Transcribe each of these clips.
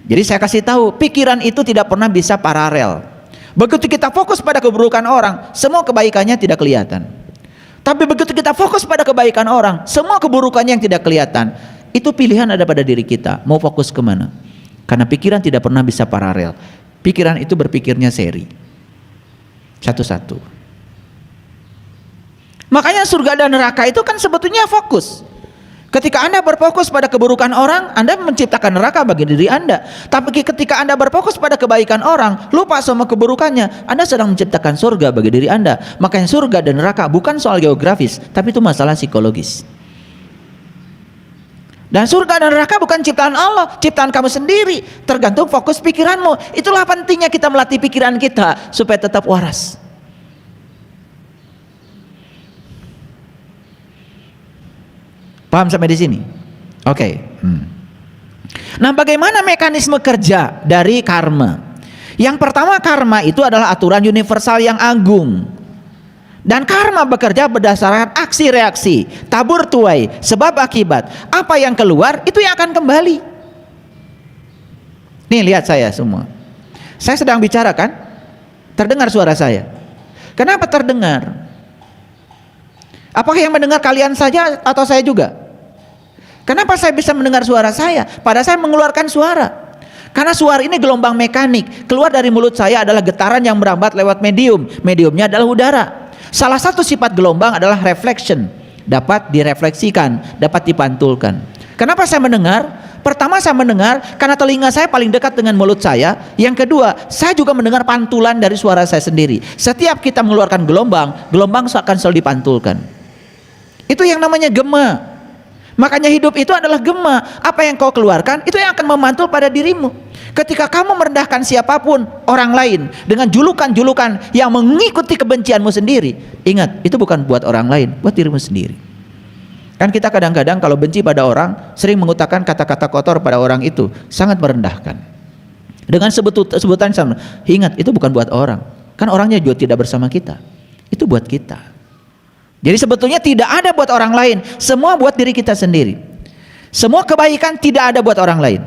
Jadi saya kasih tahu, pikiran itu tidak pernah bisa paralel. Begitu kita fokus pada keburukan orang, semua kebaikannya tidak kelihatan. Tapi begitu kita fokus pada kebaikan orang, semua keburukannya yang tidak kelihatan. Itu pilihan ada pada diri kita, mau fokus kemana. Karena pikiran tidak pernah bisa paralel. Pikiran itu berpikirnya seri, satu-satu. Makanya surga dan neraka itu kan sebetulnya fokus. Ketika Anda berfokus pada keburukan orang, Anda menciptakan neraka bagi diri Anda. Tapi ketika Anda berfokus pada kebaikan orang, lupa sama keburukannya, Anda sedang menciptakan surga bagi diri Anda. Makanya surga dan neraka bukan soal geografis, tapi itu masalah psikologis. Dan surga dan neraka bukan ciptaan Allah, ciptaan kamu sendiri. Tergantung fokus pikiranmu. Itulah pentingnya kita melatih pikiran kita supaya tetap waras. Paham sampai di sini? Oke. Nah, bagaimana mekanisme kerja dari karma? Yang pertama, karma itu adalah aturan universal yang agung. Dan karma bekerja berdasarkan aksi reaksi, tabur tuai, sebab akibat. Apa yang keluar itu yang akan kembali. Nih, lihat saya semua. Saya sedang bicara kan? Terdengar suara saya. Kenapa terdengar? Apakah yang mendengar kalian saja atau saya juga? Kenapa saya bisa mendengar suara saya? Padahal saya mengeluarkan suara. Karena suara ini gelombang mekanik. Keluar dari mulut saya adalah getaran yang merambat lewat medium. Mediumnya adalah udara. Salah satu sifat gelombang adalah reflection. Dapat direfleksikan, dapat dipantulkan. Kenapa saya mendengar? Pertama, saya mendengar karena telinga saya paling dekat dengan mulut saya. Yang kedua, saya juga mendengar pantulan dari suara saya sendiri. Setiap kita mengeluarkan gelombang, gelombang akan selalu dipantulkan. Itu yang namanya gema. Makanya hidup itu adalah gema. Apa yang kau keluarkan, itu yang akan memantul pada dirimu. Ketika kamu merendahkan siapapun, orang lain, dengan julukan-julukan yang mengikuti kebencianmu sendiri, ingat, itu bukan buat orang lain, buat dirimu sendiri. Kan kita kadang-kadang kalau benci pada orang, sering mengutarakan kata-kata kotor pada orang itu, sangat merendahkan. Dengan sebutan sama, ingat, itu bukan buat orang. Kan orangnya juga tidak bersama kita. Itu buat kita. Jadi sebetulnya tidak ada buat orang lain, semua buat diri kita sendiri. Semua kebaikan tidak ada buat orang lain,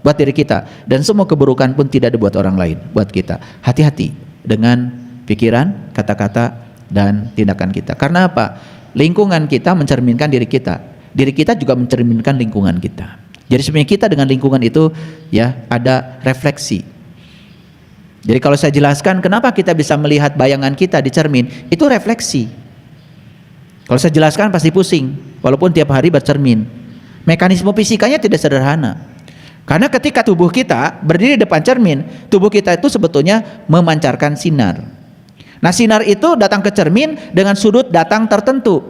buat diri kita. Dan semua keburukan pun tidak ada buat orang lain, buat kita. Hati-hati dengan pikiran, kata-kata, dan tindakan kita. Karena apa? Lingkungan kita mencerminkan diri kita. Diri kita juga mencerminkan lingkungan kita. Jadi sebenarnya kita dengan lingkungan itu ya ada refleksi. Jadi kalau saya jelaskan kenapa kita bisa melihat bayangan kita di cermin, itu refleksi. Kalau saya jelaskan pasti pusing, walaupun tiap hari bercermin. Mekanisme fisikanya tidak sederhana. Karena ketika tubuh kita berdiri di depan cermin, tubuh kita itu sebetulnya memancarkan sinar. Nah, sinar itu datang ke cermin dengan sudut datang tertentu.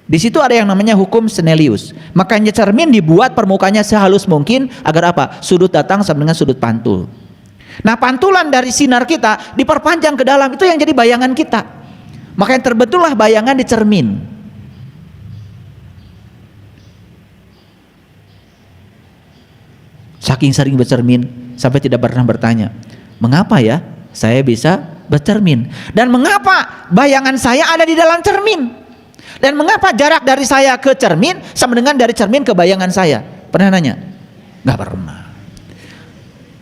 Di situ ada yang namanya hukum Snellius. Makanya cermin dibuat permukaannya sehalus mungkin agar apa? Sudut datang sama dengan sudut pantul. Nah, pantulan dari sinar kita diperpanjang ke dalam, itu yang jadi bayangan kita. Makanya terbentuklah bayangan di cermin. Saking sering bercermin sampai tidak pernah bertanya, mengapa ya saya bisa bercermin? Dan mengapa bayangan saya ada di dalam cermin? Dan mengapa jarak dari saya ke cermin sama dengan dari cermin ke bayangan saya? Pernah nanya? Gak pernah.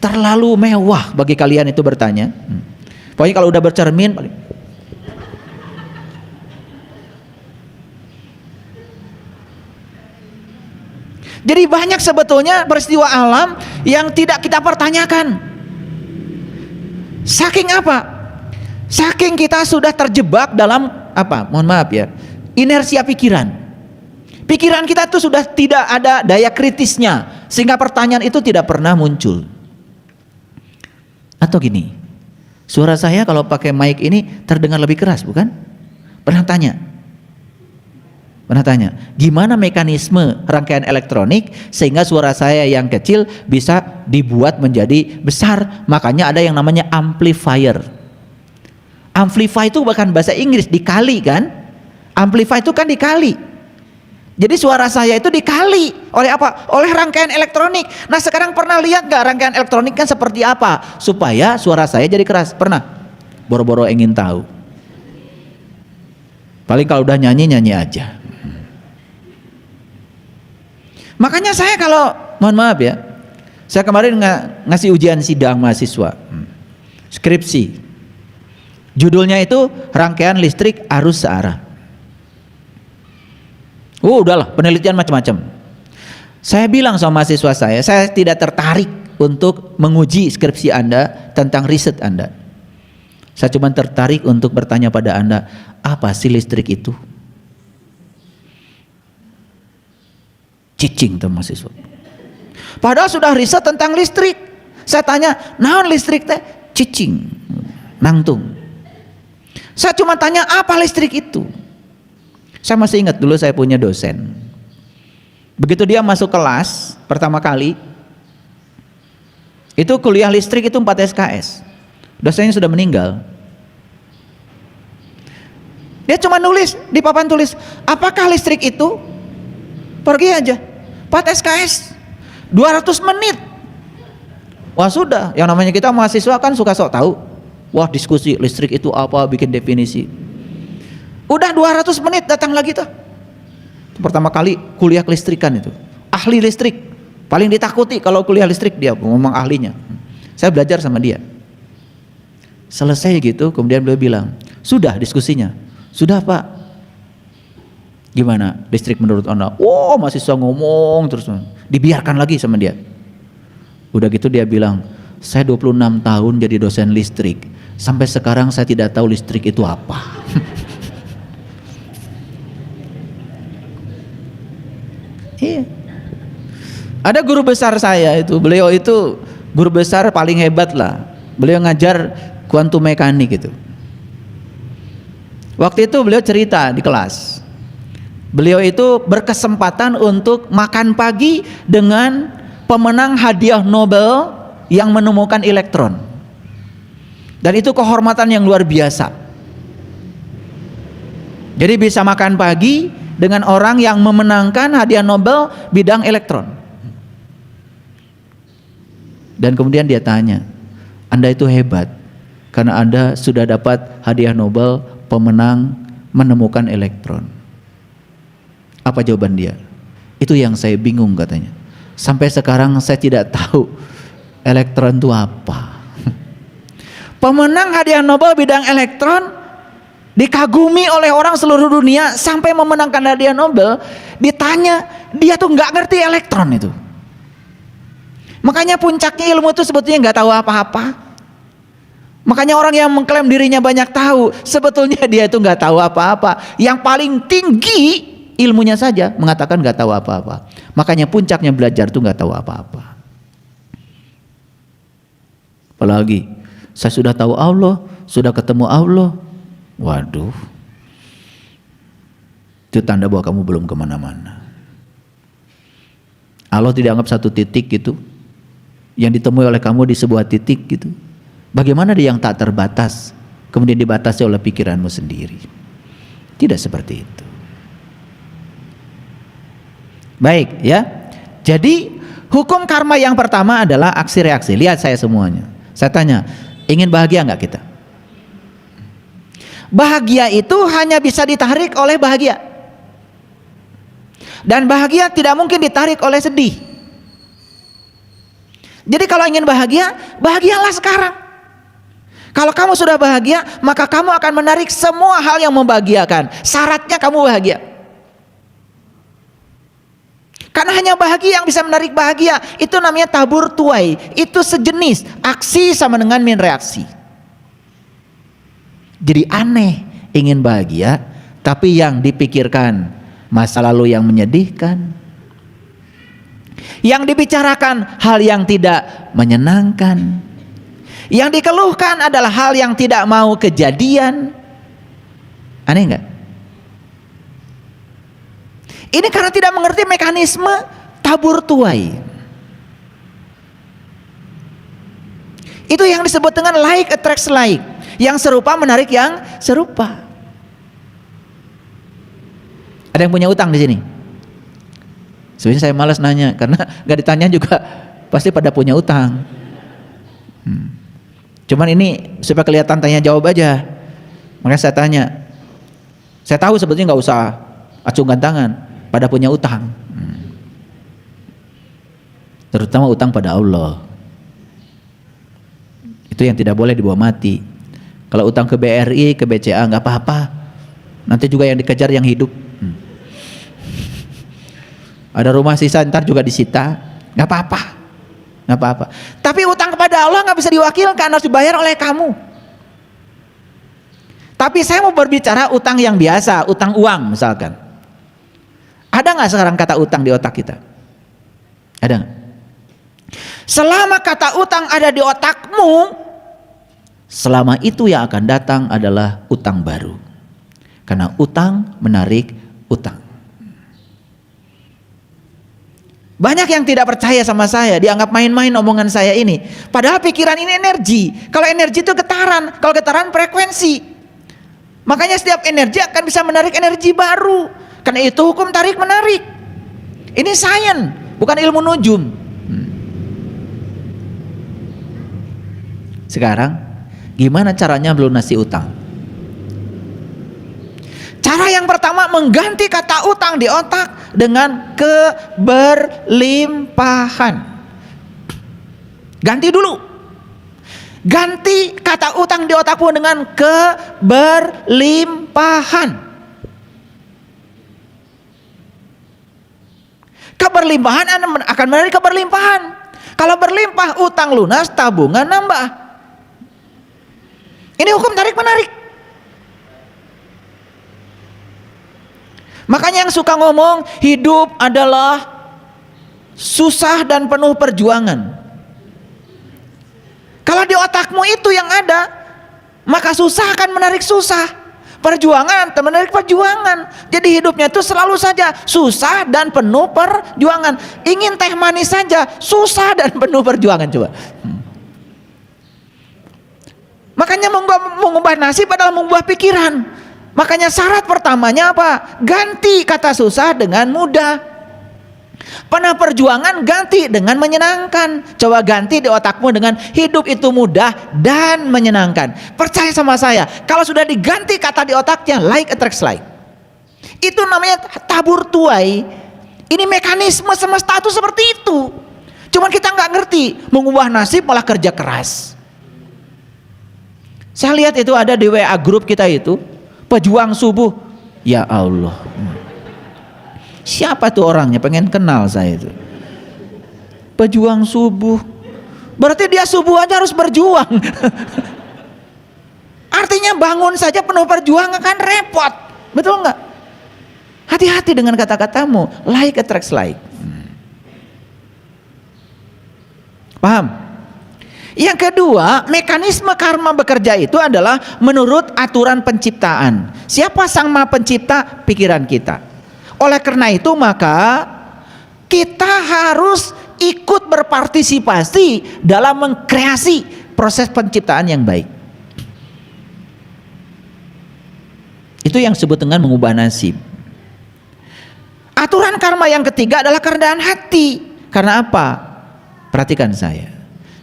Terlalu mewah bagi kalian itu bertanya. Pokoknya kalau udah bercermin jadi banyak sebetulnya peristiwa alam yang tidak kita pertanyakan. Saking apa? Saking kita sudah terjebak dalam apa? Mohon maaf ya, inersia pikiran. Pikiran kita tuh sudah tidak ada daya kritisnya, sehingga pertanyaan itu tidak pernah muncul. Atau gini, suara saya kalau pakai mic ini terdengar lebih keras, bukan? Pernah tanya? Gimana mekanisme rangkaian elektronik sehingga suara saya yang kecil bisa dibuat menjadi besar? Makanya ada yang namanya amplifier. Amplify itu bukan bahasa Inggris, dikali kan? Amplify itu kan dikali. Jadi suara saya itu dikali oleh apa? Oleh rangkaian elektronik. Nah, sekarang pernah lihat gak rangkaian elektronik kan seperti apa? Supaya suara saya jadi keras. Pernah? Boro-boro ingin tahu. Paling kalau udah nyanyi aja. Makanya saya kalau, mohon maaf ya, Saya kemarin ngasih ujian sidang mahasiswa, skripsi. Judulnya itu rangkaian listrik arus searah. Udahlah, penelitian macam-macam. Saya bilang sama mahasiswa saya tidak tertarik untuk menguji skripsi Anda tentang riset Anda. Saya cuma tertarik untuk bertanya pada Anda, apa sih listrik itu? Cicing tuh mahasiswa. Padahal sudah riset tentang listrik. Saya tanya, naon listrik teh? Cicing, nangtung. Saya cuma tanya, apa listrik itu? Saya masih ingat dulu saya punya dosen. Begitu dia masuk kelas pertama kali, itu kuliah listrik itu 4 SKS. Dosennya sudah meninggal. Dia cuma nulis di papan tulis, apakah listrik itu? Pergi aja. 4 SKS 200 menit. Wah sudah, yang namanya kita mahasiswa kan suka sok tahu. Wah diskusi listrik itu apa, bikin definisi. Udah 200 menit datang lagi tuh. Pertama kali kuliah kelistrikan itu. Ahli listrik. Paling ditakuti kalau kuliah listrik dia ngomong ahlinya. Saya belajar sama dia. Selesai gitu, kemudian beliau bilang, sudah diskusinya. Sudah Pak. Gimana listrik menurut Anda? Oh mahasiswa ngomong terus. Dibiarkan lagi sama dia. Udah gitu dia bilang, saya 26 tahun jadi dosen listrik, sampai sekarang saya tidak tahu listrik itu apa. Iya. Ada guru besar saya itu, beliau itu guru besar paling hebat lah. Beliau ngajar kuantum mekanik gitu. Waktu itu beliau cerita di kelas. Beliau itu berkesempatan untuk makan pagi dengan pemenang hadiah Nobel yang menemukan elektron. Dan itu kehormatan yang luar biasa. Jadi bisa makan pagi dengan orang yang memenangkan hadiah Nobel bidang elektron. Dan kemudian dia tanya, Anda itu hebat karena Anda sudah dapat hadiah Nobel pemenang menemukan elektron. Apa jawaban dia? Itu yang saya bingung katanya. Sampai sekarang saya tidak tahu elektron itu apa. Pemenang hadiah Nobel bidang elektron dikagumi oleh orang seluruh dunia sampai memenangkan hadiah Nobel, ditanya dia tuh nggak ngerti elektron itu. Makanya puncaknya ilmu itu sebetulnya nggak tahu apa-apa. Makanya orang yang mengklaim dirinya banyak tahu, sebetulnya dia itu nggak tahu apa-apa. Yang paling tinggi ilmunya saja mengatakan nggak tahu apa-apa. Makanya puncaknya belajar tuh nggak tahu apa-apa. Apalagi saya sudah tahu Allah, sudah ketemu Allah. Waduh, itu tanda bahwa kamu belum kemana-mana. Allah tidak anggap satu titik gitu, yang ditemui oleh kamu di sebuah titik gitu. Bagaimana dia yang tak terbatas, kemudian dibatasi oleh pikiranmu sendiri? Tidak seperti itu. Baik ya. Jadi hukum karma yang pertama adalah aksi reaksi. Lihat saya semuanya. Saya tanya, ingin bahagia nggak kita? Bahagia itu hanya bisa ditarik oleh bahagia. Dan bahagia tidak mungkin ditarik oleh sedih. Jadi kalau ingin bahagia, bahagialah sekarang. Kalau kamu sudah bahagia, maka kamu akan menarik semua hal yang membahagiakan. Syaratnya kamu bahagia. Karena hanya bahagia yang bisa menarik bahagia. Itu namanya tabur tuai. Itu sejenis aksi sama dengan min reaksi. Jadi aneh ingin bahagia, tapi yang dipikirkan masa lalu yang menyedihkan, yang dibicarakan hal yang tidak menyenangkan, yang dikeluhkan adalah hal yang tidak mau kejadian. Aneh enggak? Ini karena tidak mengerti mekanisme tabur tuai. Itu yang disebut dengan like attracts like. Yang serupa menarik yang serupa. Ada yang punya utang di sini? Sebenarnya saya malas nanya karena nggak ditanya juga pasti pada punya utang. Cuman ini supaya kelihatan tanya jawab aja. Makanya saya tanya. Saya tahu sebetulnya nggak usah acungkan tangan. Pada punya utang. terutama utang pada Allah. Itu yang tidak boleh dibawa mati. Kalau utang ke BRI, ke BCA nggak apa-apa, nanti juga yang dikejar yang hidup. Ada rumah sisa ntar juga disita, nggak apa-apa, nggak apa-apa. Tapi utang kepada Allah nggak bisa diwakilkan, harus dibayar oleh kamu. Tapi saya mau berbicara utang yang biasa, utang uang misalkan. Ada nggak sekarang kata utang di otak kita? Ada nggak? Selama kata utang ada di otakmu, selama itu yang akan datang adalah utang baru. Karena utang menarik utang. Banyak yang tidak percaya sama saya, dianggap main-main omongan saya ini. Padahal pikiran ini energi. Kalau energi itu getaran, kalau getaran frekuensi. Makanya setiap energi akan bisa menarik energi baru. Karena itu hukum tarik menarik. Ini sains, bukan ilmu nujum. Sekarang gimana caranya melunasi utang? Cara yang pertama, mengganti kata utang di otak dengan keberlimpahan. Ganti dulu. Ganti kata utang di otakmu dengan keberlimpahan. Keberlimpahan akan menarik keberlimpahan. Kalau berlimpah, utang lunas, tabungan nambah. Ini hukum tarik menarik. Makanya yang suka ngomong hidup adalah susah dan penuh perjuangan. Kalau di otakmu itu yang ada, maka susah akan menarik susah, perjuangan akan menarik perjuangan. Jadi hidupnya itu selalu saja susah dan penuh perjuangan. Ingin teh manis saja susah dan penuh perjuangan. Coba. Makanya mengubah nasib adalah mengubah pikiran. Makanya syarat pertamanya apa? Ganti kata susah dengan mudah. Pernah perjuangan, ganti dengan menyenangkan. Coba ganti di otakmu dengan hidup itu mudah dan menyenangkan. Percaya sama saya, kalau sudah diganti kata di otaknya, like attracts like. Itu namanya tabur tuai. Ini mekanisme semesta itu seperti itu. Cuman kita nggak ngerti, mengubah nasib malah kerja keras. Saya lihat itu ada di WA grup kita itu, pejuang subuh. Ya Allah, siapa tuh orangnya? Pengen kenal saya itu. Pejuang subuh, berarti dia subuh aja harus berjuang. Artinya bangun saja penuh perjuangan kan repot, betul nggak? Hati-hati dengan kata-katamu. Like attracts like. Paham? Yang kedua, mekanisme karma bekerja itu adalah menurut aturan penciptaan. Siapa sang maha pencipta? Pikiran kita. Oleh karena itu maka kita harus ikut berpartisipasi dalam mengkreasi proses penciptaan yang baik. Itu yang disebut dengan mengubah nasib. Aturan karma yang ketiga adalah kerendahan hati. Karena apa? Perhatikan saya.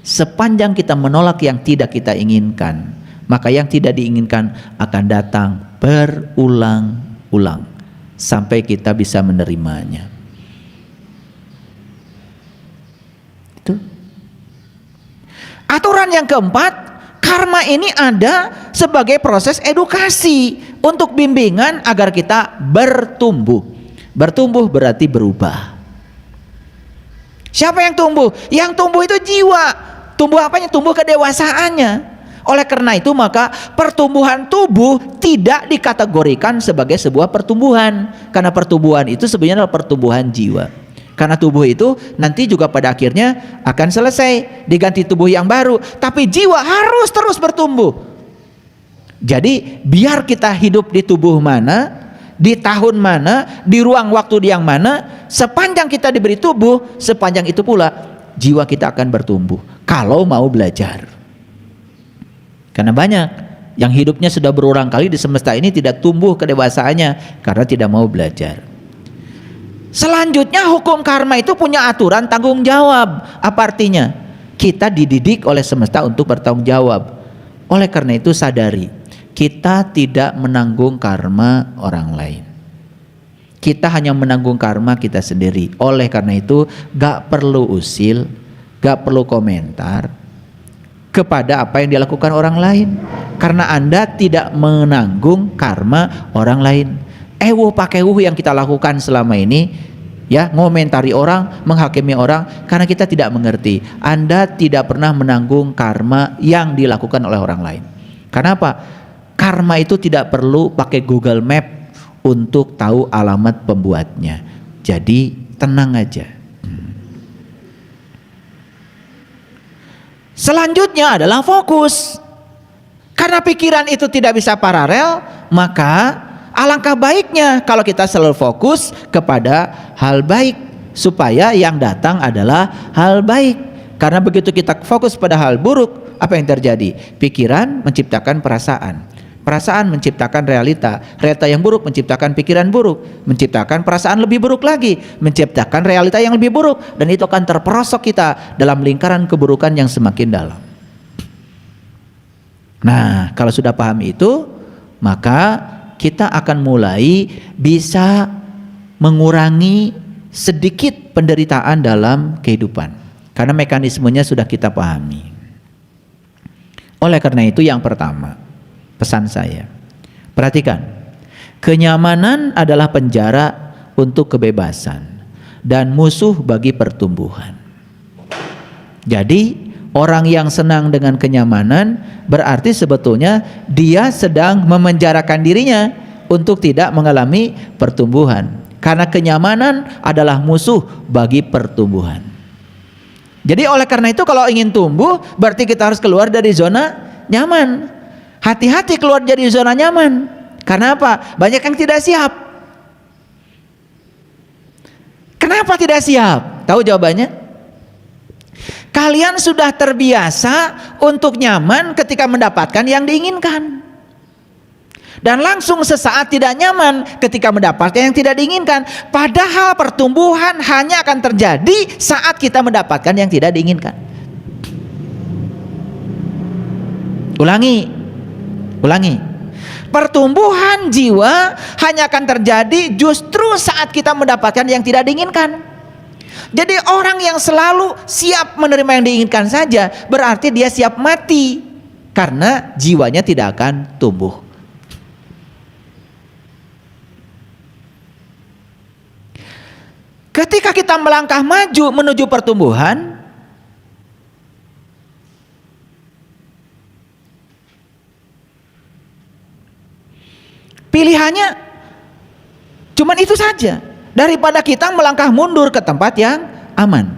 Sepanjang kita menolak yang tidak kita inginkan, maka yang tidak diinginkan akan datang berulang-ulang sampai kita bisa menerimanya. Itu. Aturan yang keempat, karma ini ada sebagai proses edukasi untuk bimbingan agar kita bertumbuh. Bertumbuh berarti berubah. Siapa yang tumbuh? Yang tumbuh itu jiwa. Tumbuh apanya? Tumbuh kedewasaannya. Oleh karena itu maka pertumbuhan tubuh tidak dikategorikan sebagai sebuah pertumbuhan. Karena pertumbuhan itu sebenarnya adalah pertumbuhan jiwa. Karena tubuh itu nanti juga pada akhirnya akan selesai, diganti tubuh yang baru. Tapi jiwa harus terus bertumbuh. Jadi biar kita hidup di tubuh mana, di tahun mana, di ruang waktu yang mana, sepanjang kita diberi tubuh, sepanjang itu pula jiwa kita akan bertumbuh. Kalau mau belajar. Karena banyak yang hidupnya sudah berulang kali di semesta ini tidak tumbuh kedewasaannya karena tidak mau belajar. Selanjutnya hukum karma itu punya aturan tanggung jawab. Apa artinya? Kita dididik oleh semesta untuk bertanggung jawab. Oleh karena itu sadari, kita tidak menanggung karma orang lain. kita hanya menanggung karma kita sendiri. Oleh karena itu gak perlu usil, gak perlu komentar kepada apa yang dilakukan orang lain, karena Anda tidak menanggung karma orang lain. Pakewuh yang kita lakukan selama ini, ya, ngomentari orang, menghakimi orang karena kita tidak mengerti. Anda tidak pernah menanggung karma yang dilakukan oleh orang lain. Karena apa? Karma itu tidak perlu pakai Google Map untuk tahu alamat pembuatnya. Jadi tenang aja. Selanjutnya adalah fokus. Karena pikiran itu tidak bisa paralel, maka alangkah baiknya kalau kita selalu fokus kepada hal baik, supaya yang datang adalah hal baik. Karena begitu kita fokus pada hal buruk, apa yang terjadi? Pikiran menciptakan perasaan, perasaan menciptakan realita, realita yang buruk menciptakan pikiran buruk, menciptakan perasaan lebih buruk lagi, menciptakan realita yang lebih buruk, dan itu akan terperosok kita dalam lingkaran keburukan yang semakin dalam. Nah, kalau sudah paham itu, maka kita akan mulai bisa mengurangi sedikit penderitaan dalam kehidupan, karena mekanismenya sudah kita pahami. Oleh karena itu, yang pertama, pesan saya, perhatikan, kenyamanan adalah penjara untuk kebebasan dan musuh bagi pertumbuhan. Jadi orang yang senang dengan kenyamanan berarti sebetulnya dia sedang memenjarakan dirinya untuk tidak mengalami pertumbuhan, karena kenyamanan adalah musuh bagi pertumbuhan. Jadi oleh karena itu, kalau ingin tumbuh berarti kita harus keluar dari zona nyaman. Hati-hati keluar dari zona nyaman. Karena apa? Banyak yang tidak siap. Kenapa tidak siap? Tahu jawabannya? Kalian sudah terbiasa untuk nyaman ketika mendapatkan yang diinginkan, dan langsung sesaat tidak nyaman ketika mendapatkan yang tidak diinginkan. Padahal pertumbuhan hanya akan terjadi saat kita mendapatkan yang tidak diinginkan. Ulangi. Pertumbuhan jiwa hanya akan terjadi justru saat kita mendapatkan yang tidak diinginkan. Jadi orang yang selalu siap menerima yang diinginkan saja berarti dia siap mati, karena jiwanya tidak akan tumbuh. Ketika kita melangkah maju menuju pertumbuhan, pilihannya cuman itu saja, daripada kita melangkah mundur ke tempat yang aman.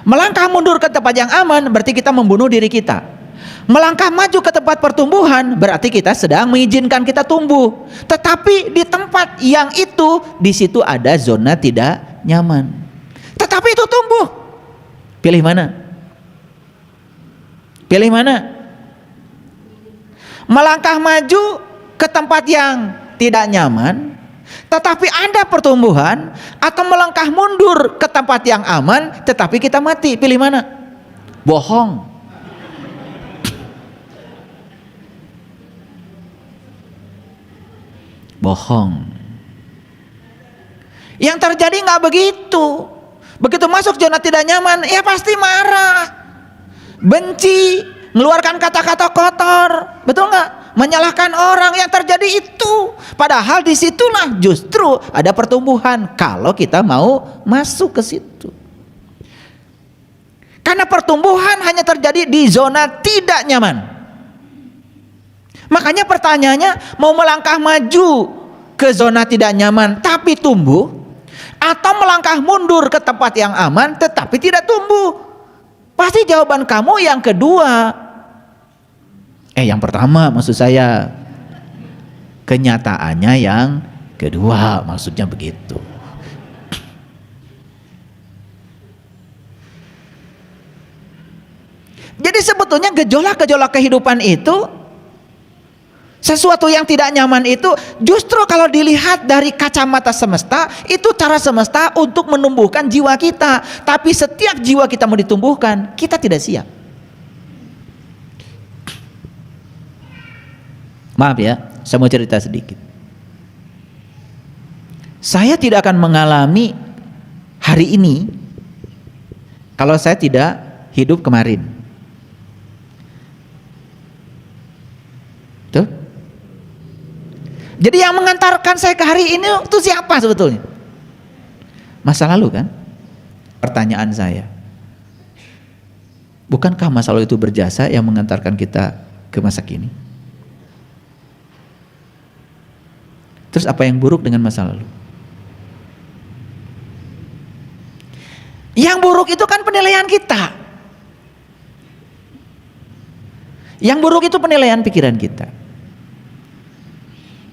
Melangkah mundur ke tempat yang aman berarti kita membunuh diri kita. Melangkah maju ke tempat pertumbuhan berarti kita sedang mengizinkan kita tumbuh. Tetapi di tempat yang itu, di situ ada zona tidak nyaman. Tetapi itu tumbuh. Pilih mana? Pilih mana? Melangkah maju ke tempat yang tidak nyaman tetapi ada pertumbuhan, atau melangkah mundur ke tempat yang aman tetapi kita mati? Pilih mana? Bohong. Bohong. Yang terjadi nggak begitu. Begitu masuk zona tidak nyaman, ya pasti marah, benci, mengeluarkan kata-kata kotor, betul nggak? Menyalahkan orang. Yang terjadi itu. Padahal disitulah justru ada pertumbuhan kalau kita mau masuk ke situ. Karena pertumbuhan hanya terjadi di zona tidak nyaman. Makanya pertanyaannya, mau melangkah maju ke zona tidak nyaman tapi tumbuh, atau melangkah mundur ke tempat yang aman tetapi tidak tumbuh? Pasti jawaban kamu yang kedua. Yang pertama maksud saya. Kenyataannya yang kedua, maksudnya begitu. Jadi sebetulnya gejolak-gejolak kehidupan itu, sesuatu yang tidak nyaman itu, justru kalau dilihat dari kacamata semesta, itu cara semesta untuk menumbuhkan jiwa kita. Tapi setiap jiwa kita mau ditumbuhkan, kita tidak siap. Maaf ya, saya mau cerita sedikit. Saya tidak akan mengalami hari ini kalau saya tidak hidup kemarin. Tuh. Jadi yang mengantarkan saya ke hari ini itu siapa sebetulnya? Masa lalu kan? Pertanyaan saya. Bukankah masa lalu itu berjasa yang mengantarkan kita ke masa kini? Terus apa yang buruk dengan masa lalu? Yang buruk itu kan penilaian kita. Yang buruk itu penilaian pikiran kita.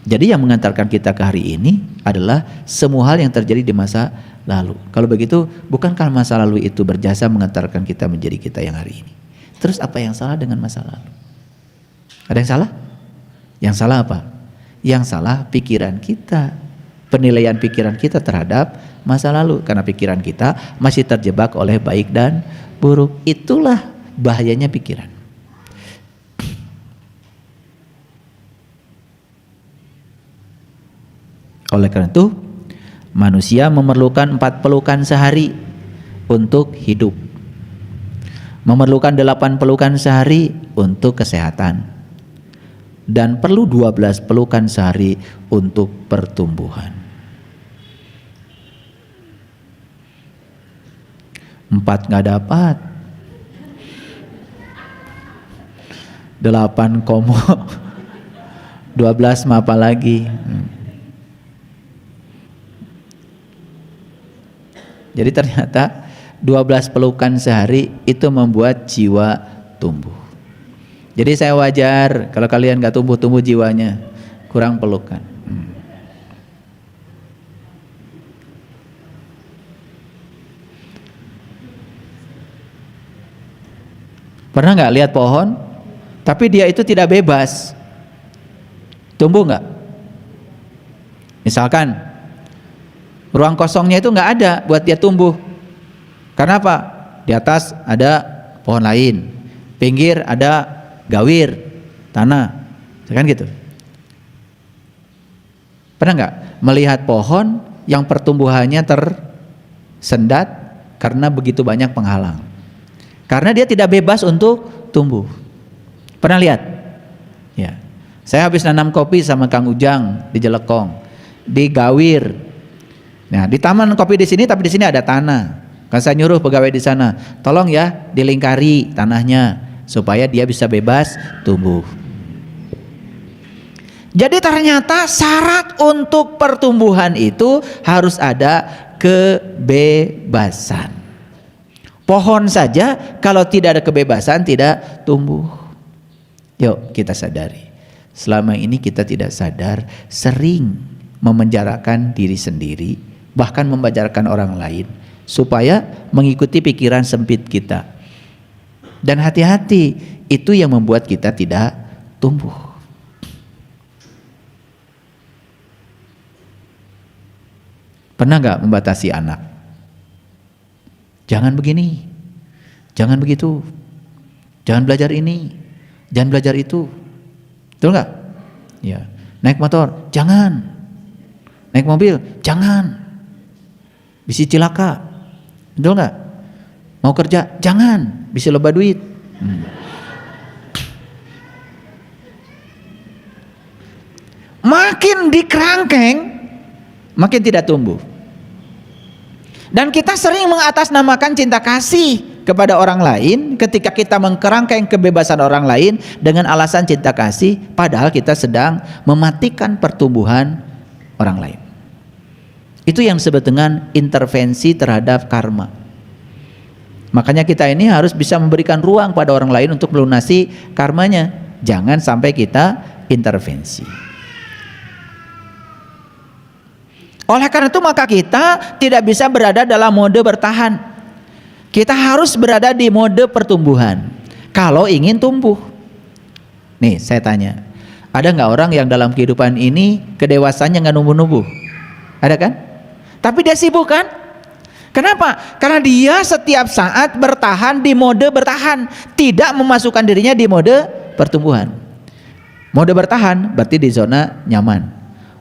Jadi yang mengantarkan kita ke hari ini adalah semua hal yang terjadi di masa lalu. Kalau begitu, bukankah masa lalu itu berjasa mengantarkan kita menjadi kita yang hari ini? Terus apa yang salah dengan masa lalu? Ada yang salah? Yang salah apa? Yang salah pikiran kita. Penilaian pikiran kita terhadap masa lalu. Karena pikiran kita masih terjebak oleh baik dan buruk. Itulah bahayanya pikiran. Oleh karena itu, manusia memerlukan 4 pelukan sehari untuk hidup. Memerlukan 8 pelukan sehari untuk kesehatan. Dan perlu 12 pelukan sehari untuk pertumbuhan. 4 nggak dapat. 8 komo. 12 mah apa lagi? Jadi ternyata 12 pelukan sehari itu membuat jiwa tumbuh. Jadi saya wajar kalau kalian gak tumbuh-tumbuh jiwanya, kurang pelukan. Pernah gak lihat pohon, tapi dia itu tidak bebas? Tumbuh gak? Misalkan ruang kosongnya itu nggak ada buat dia tumbuh. Karena apa? Di atas ada pohon lain, pinggir ada gawir tanah, kan gitu. Pernah nggak melihat pohon yang pertumbuhannya tersendat karena begitu banyak penghalang? Karena dia tidak bebas untuk tumbuh. Pernah lihat? Ya. Saya habis nanam kopi sama Kang Ujang di Jelekong, di gawir. Nah, di taman kopi di sini, tapi di sini ada tanah. Kan saya nyuruh pegawai di sana, tolong ya dilingkari tanahnya supaya dia bisa bebas tumbuh. Jadi ternyata syarat untuk pertumbuhan itu harus ada kebebasan. Pohon saja kalau tidak ada kebebasan tidak tumbuh. Yuk kita sadari. Selama ini kita tidak sadar, sering memenjarakan diri sendiri, bahkan membajarkan orang lain supaya mengikuti pikiran sempit kita. Dan hati-hati, itu yang membuat kita tidak tumbuh. Pernah gak membatasi anak? Jangan begini, jangan begitu, jangan belajar ini, jangan belajar itu. Betul gak? Ya. Naik motor, jangan. Naik mobil, jangan. Bisa cilaka, betul nggak? Mau kerja, jangan, bisa loba duit. Makin dikerangkeng, makin tidak tumbuh. Dan kita sering mengatasnamakan cinta kasih kepada orang lain ketika kita mengkerangkeng kebebasan orang lain dengan alasan cinta kasih, padahal kita sedang mematikan pertumbuhan orang lain. Itu yang disebut dengan intervensi terhadap karma. Makanya kita ini harus bisa memberikan ruang pada orang lain untuk melunasi karmanya. Jangan sampai kita intervensi. Oleh karena itu maka kita tidak bisa berada dalam mode bertahan. Kita harus berada di mode pertumbuhan kalau ingin tumbuh. Nih saya tanya, ada nggak orang yang dalam kehidupan ini kedewasannya nggak numbuh-numbuh? Ada kan? Tapi dia sibuk kan? Kenapa? Karena dia setiap saat bertahan di mode bertahan, tidak memasukkan dirinya di mode pertumbuhan. Mode bertahan berarti di zona nyaman.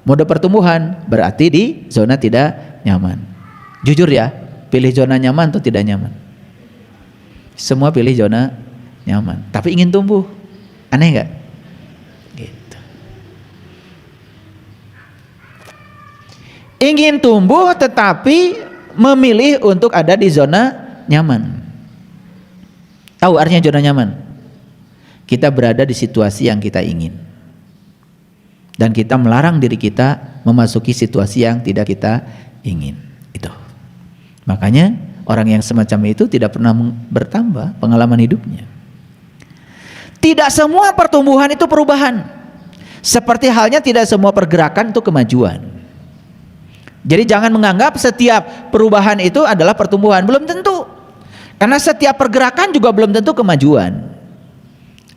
Mode pertumbuhan berarti di zona tidak nyaman. Jujur ya, pilih zona nyaman atau tidak nyaman? Semua pilih zona nyaman, tapi ingin tumbuh. Aneh nggak? Gitu. Ingin tumbuh tetapi memilih untuk ada di zona nyaman. Tahu artinya zona nyaman? Kita berada di situasi yang kita ingin, dan kita melarang diri kita memasuki situasi yang tidak kita ingin. Itu. Makanya orang yang semacam itu tidak pernah bertambah pengalaman hidupnya. Tidak semua pertumbuhan itu perubahan. Seperti halnya tidak semua pergerakan itu kemajuan. Jadi jangan menganggap setiap perubahan itu adalah pertumbuhan. Belum tentu. Karena setiap pergerakan juga belum tentu kemajuan.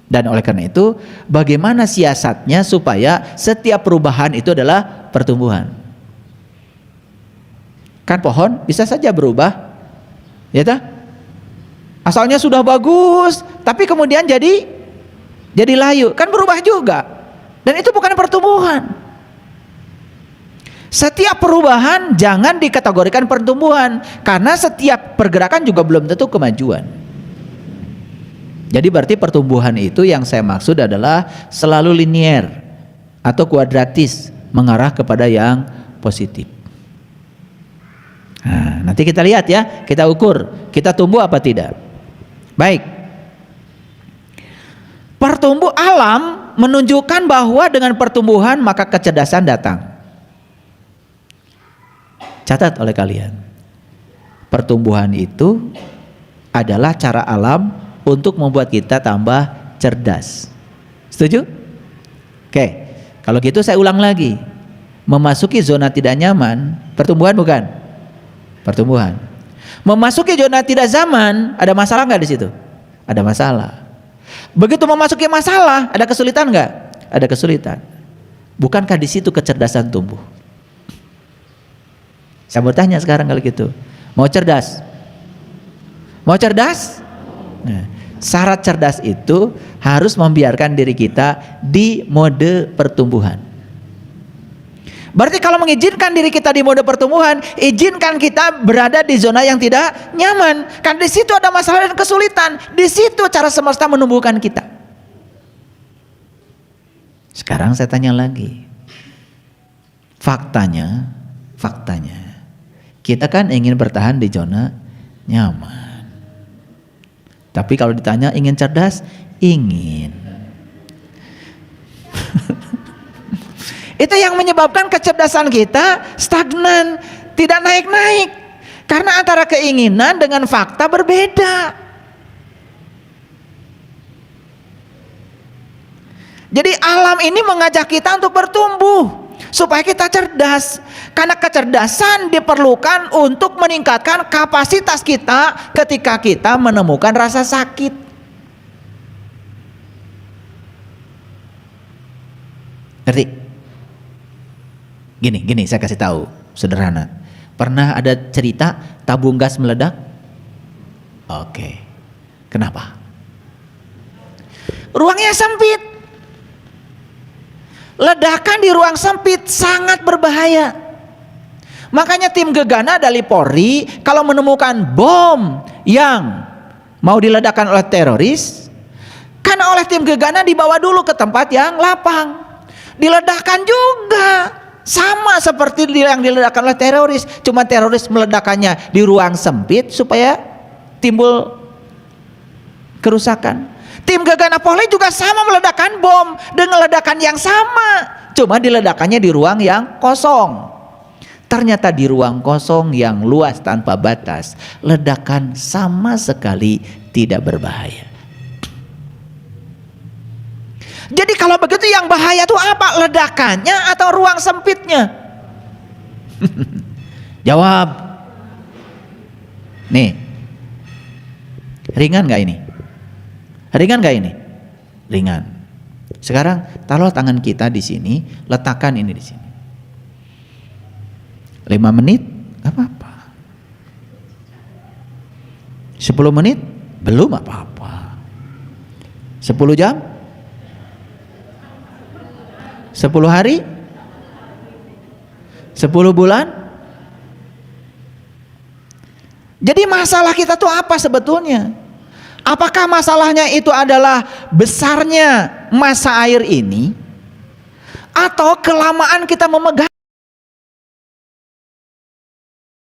Dan oleh karena itu, bagaimana siasatnya supaya setiap perubahan itu adalah pertumbuhan? Kan pohon bisa saja berubah, ya tak? Asalnya sudah bagus, tapi kemudian jadi layu, kan berubah juga. Dan itu bukan pertumbuhan. Setiap perubahan jangan dikategorikan pertumbuhan, karena setiap pergerakan juga belum tentu kemajuan. Jadi berarti pertumbuhan itu yang saya maksud adalah selalu linier atau kuadratis, mengarah kepada yang positif. Nah, nanti kita lihat ya, kita ukur, kita tumbuh apa tidak. Baik. Pertumbuh alam menunjukkan bahwa dengan pertumbuhan maka kecerdasan datang. Catat oleh kalian. Pertumbuhan itu adalah cara alam untuk membuat kita tambah cerdas. Setuju? Oke. Kalau gitu saya ulang lagi. Memasuki zona tidak nyaman, pertumbuhan bukan? Pertumbuhan. Memasuki zona tidak zaman, ada masalah nggak di situ? Ada masalah. Begitu memasuki masalah, ada kesulitan nggak? Ada kesulitan. Bukankah di situ kecerdasan tumbuh? Saya mau tanya sekarang kalau gitu. Mau cerdas? Mau cerdas? Nah, syarat cerdas itu harus membiarkan diri kita di mode pertumbuhan. Berarti kalau mengizinkan diri kita di mode pertumbuhan, izinkan kita berada di zona yang tidak nyaman. Kan di situ ada masalah dan kesulitan. Di situ cara semesta menumbuhkan kita. Sekarang saya tanya lagi. Faktanya, kita kan ingin bertahan di zona nyaman. Tapi kalau ditanya ingin cerdas, ingin. Itu yang menyebabkan kecerdasan kita stagnan, tidak naik-naik. Karena antara keinginan dengan fakta berbeda. Jadi alam ini mengajak kita untuk bertumbuh supaya kita cerdas. Karena kecerdasan diperlukan untuk meningkatkan kapasitas kita ketika kita menemukan rasa sakit. Ngerti? Gini saya kasih tahu, sederhana. Pernah ada cerita tabung gas meledak? Oke. Kenapa? Ruangnya sempit. Ledakan di ruang sempit sangat berbahaya. Makanya tim gegana dari Polri kalau menemukan bom yang mau diledakkan oleh teroris, kan oleh tim gegana dibawa dulu ke tempat yang lapang. Diledakkan juga sama seperti yang diledakkan oleh teroris, cuma teroris meledakannya di ruang sempit supaya timbul kerusakan. Tim gegana Polri juga sama meledakkan bom dengan ledakan yang sama, cuma diledakannya di ruang yang kosong. Ternyata di ruang kosong yang luas tanpa batas, ledakan sama sekali tidak berbahaya. Jadi kalau begitu yang bahaya itu apa? Ledakannya atau ruang sempitnya? Jawab. Nih, ringan gak ini? Ringan gak ini? Ringan. Sekarang taruh tangan kita di sini, letakkan ini di sini. 5 menit, gak apa-apa. 10 menit, belum apa-apa. 10 jam? 10 hari? 10 bulan. Jadi masalah kita tuh apa sebetulnya? Apakah masalahnya itu adalah besarnya masa air ini, atau kelamaan kita memegang